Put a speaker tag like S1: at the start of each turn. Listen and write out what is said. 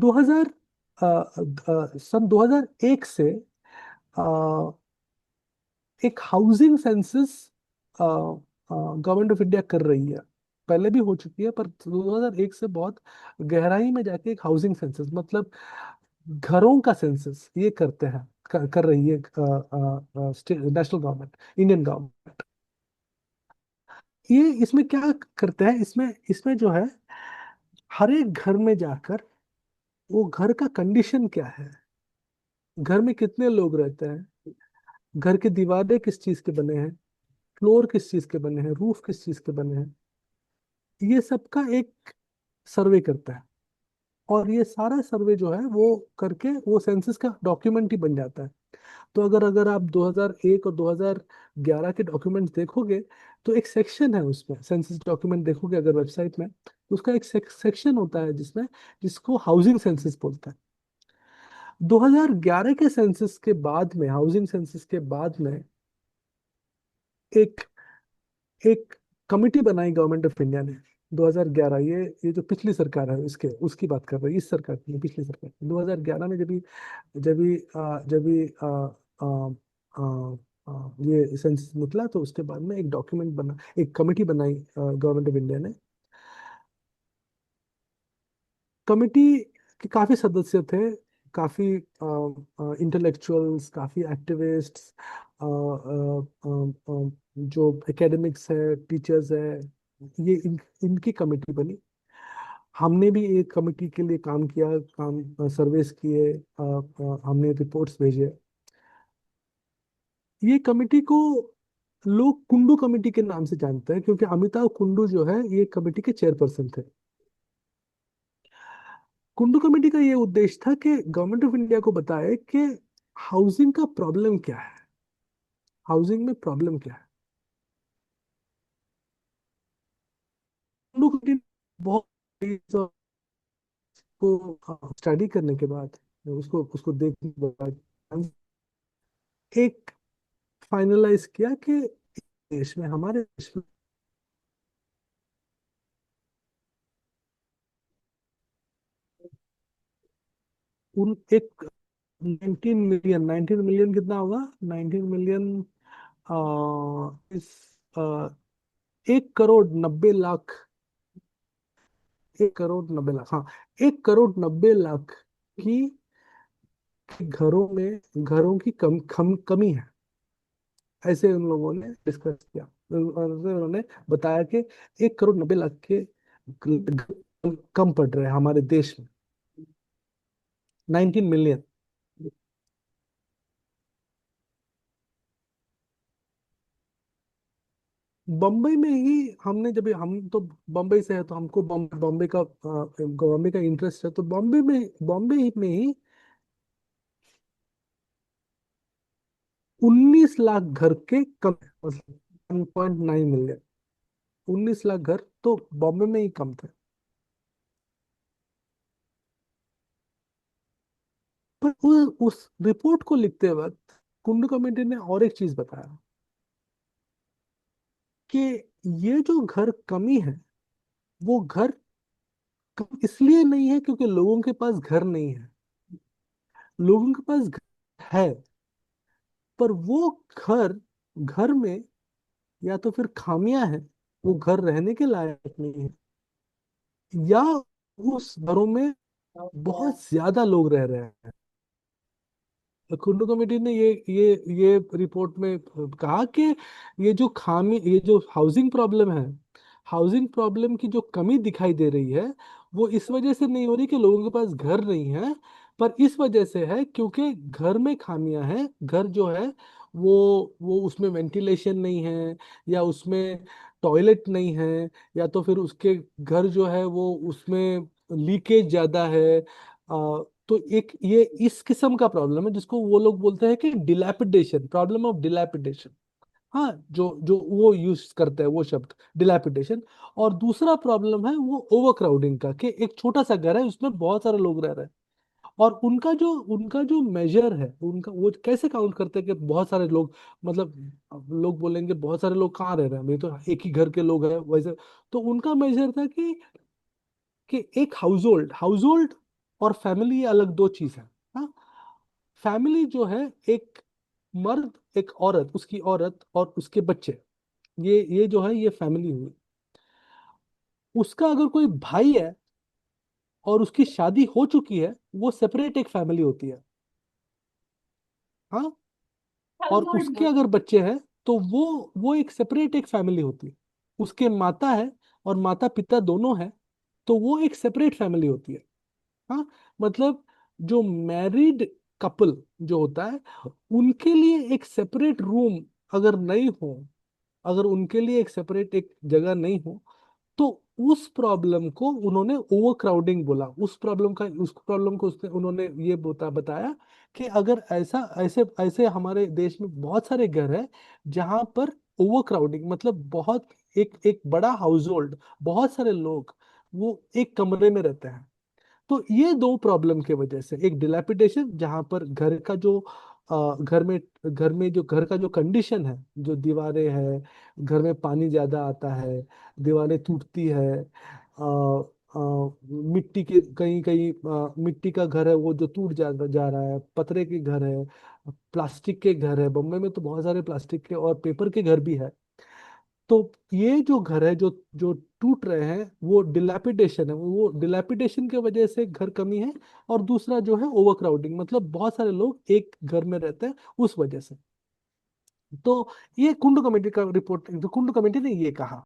S1: 2000 सन 2001 से अ, एक housing census government of India कर रही है। पहले भी हो चुकी है, पर 2001 से बहुत गहराई में जाके एक हाउसिंग सेंसस, मतलब घरों का सेंसस ये करते हैं, कर रही है नेशनल गवर्नमेंट, इंडियन गवर्नमेंट। ये इसमें क्या करते हैं, इसमें इसमें जो है, हर एक घर में जाकर वो घर का कंडीशन क्या है, घर में कितने लोग रहते हैं, घर के दीवारें किस चीज के बने हैं, फ्लोर किस चीज के बने हैं, रूफ किस चीज के बने हैं, ये सब का एक सर्वे करता है। और ये सारा सर्वे जो है वो करके वो सेंसस का डॉक्यूमेंट ही बन जाता है। तो अगर अगर आप 2001 और 2011 के डॉक्यूमेंट्स देखोगे, तो एक सेक्शन है उसमें, सेंसस डॉक्यूमेंट देखोगे अगर वेबसाइट में, तो उसका एक सेक्शन होता है जिसमें, जिसको हाउसिंग सेंसस बोलता है। 2011 के सेंसस के बाद में, हाउसिंग सेंसस के बाद में, एक एक कमिटी बनाई गवर्नमेंट ऑफ इंडिया ने। 2011, ये जो पिछली सरकार है इसके उसकी बात कर रही है, इस सरकार की नहीं, पिछली सरकार की। 2011 में जब भी ये सेंसस निकला, तो उसके बाद में एक डॉक्यूमेंट बना, एक कमेटी बनाई गवर्नमेंट ऑफ इंडिया ने। कमेटी के काफी सदस्य थे, काफी इंटेलेक्चुअल्स, काफी एक्टिविस्ट्स, जो एकेडमिक्स है, टीचर्स है, ये इनकी कमेटी बनी। हमने भी एक कमेटी के लिए काम किया, सर्वेस किए, हमने रिपोर्ट्स भेजे। ये कमेटी को लोग कुंडू कमेटी के नाम से जानते हैं, क्योंकि अमिताभ कुंडू जो है ये कमेटी के चेयरपर्सन थे। कुंडू कमेटी का ये उद्देश्य था कि गवर्नमेंट ऑफ इंडिया को बताए कि हाउसिंग का प्रॉब्लम क्या है, हाउसिंग में प्रॉब्लम क्या है। कुंडू कमेटी ने बहुत को स्टडी करने के बाद, उसको उसको देखने के बाद, एक फाइनलाइज किया कि देश में, हमारे देश में, उन एक 19 मिलियन कितना होगा, 19 मिलियन इस 1 करोड़ 90 लाख, 1 करोड़ 90 लाख, हाँ, 1 करोड़ 90 लाख की घरों में, घरों की कमी है, ऐसे उन लोगों ने डिस्कस किया। और उन्होंने बताया कि 1 करोड़ 90 लाख के कम पड़ रहे हैं हमारे देश में, 19 मिलियन। बम्बई में ही हमने, जब हम तो बम्बई से है, तो हमको बॉम्बे का इंटरेस्ट है, तो बॉम्बे में ही 19 लाख घर के कम, मतलब 1.9 मिलियन, 19 लाख घर तो बॉम्बे में ही कम थे। पर उस रिपोर्ट को लिखते वक्त कुंडू कमेटी ने और एक चीज बताया, कि ये जो घर कमी है, वो घर कम इसलिए नहीं है क्योंकि लोगों के पास घर नहीं है, लोगों के पास घर है, पर वो घर, घर में या तो फिर खामियां हैं, वो घर रहने के लायक नहीं है, या उस घरों में बहुत ज्यादा लोग रह रहे हैं। तो कुंडू कमेटी ने ये रिपोर्ट में कहा कि ये जो हाउसिंग प्रॉब्लम है, हाउसिंग प्रॉब्लम की जो कमी दिखाई दे रही है, वो इस वजह से नहीं हो रही कि लोगों के पास घर नहीं है, पर इस वजह से है क्योंकि घर में खामियां हैं। घर जो है, वो उसमें वेंटिलेशन नहीं है, या उसमें टॉयलेट नहीं है, या तो फिर उसके घर जो है वो उसमें लीकेज ज्यादा है। तो एक ये इस किस्म का प्रॉब्लम है, जिसको वो लोग बोलते हैं कि डिलैपिडेशन, प्रॉब्लम ऑफ डिलैपिडेशन। हाँ, जो जो वो यूज करते हैं वो शब्द, डिलैपिडेशन। और दूसरा प्रॉब्लम है वो ओवर क्राउडिंग का, कि एक छोटा सा घर है, उसमें बहुत सारे लोग रह रहे हैं। और उनका जो मेजर है, उनका वो कैसे काउंट करते हैं कि बहुत सारे लोग, मतलब अब लोग बोलेंगे बहुत सारे लोग कहाँ रह रहे हैं, ये तो एक ही घर के लोग हैं वैसे। तो उनका मेजर था कि एक हाउस होल्ड, और फैमिली ये अलग दो चीज है। हाँ, फैमिली जो है एक मर्द, एक औरत, उसकी औरत और उसके बच्चे, ये जो है ये फैमिली हुई। उसका अगर कोई भाई है और उसकी शादी हो चुकी है, वो सेपरेट एक फैमिली होती है। हाँ, और उसके अगर बच्चे हैं तो वो एक सेपरेट एक फैमिली होती है। उसके माता है और माता पिता दोनों है, तो वो एक सेपरेट फैमिली होती है। हाँ, मतलब जो मैरिड कपल जो होता है, उनके लिए एक सेपरेट रूम अगर नहीं हो, अगर उनके लिए एक सेपरेट एक जगह नहीं हो, तो उस प्रॉब्लम को उन्होंने ओवर क्राउडिंग बोला। उस प्रॉब्लम को उन्होंने ये बताया कि अगर ऐसा ऐसे ऐसे हमारे देश में बहुत सारे घर हैं जहां पर ओवर क्राउडिंग मतलब बहुत एक एक बड़ा हाउस होल्ड, बहुत सारे लोग वो एक कमरे में रहते हैं। तो ये दो प्रॉब्लम के वजह से, एक डिलैपिडेशन जहां पर घर का जो घर में जो घर का जो कंडीशन है, जो दीवारें हैं, घर में पानी ज्यादा आता है, दीवारें टूटती है, मिट्टी के कहीं कहीं मिट्टी का घर है वो जो टूट जा रहा है, पतरे के घर है, प्लास्टिक के घर है, बम्बई में तो बहुत सारे प्लास्टिक के और पेपर के घर भी है। तो ये जो घर है जो जो टूट रहे हैं, वो डिलैपिडेशन है, वो डिलैपिडेशन की वजह से घर कमी है। और दूसरा जो है ओवर क्राउडिंग, मतलब बहुत सारे लोग एक घर में रहते हैं उस वजह से। तो ये कुंडू कमेटी का रिपोर्ट, कुंडू कमेटी ने ये कहा।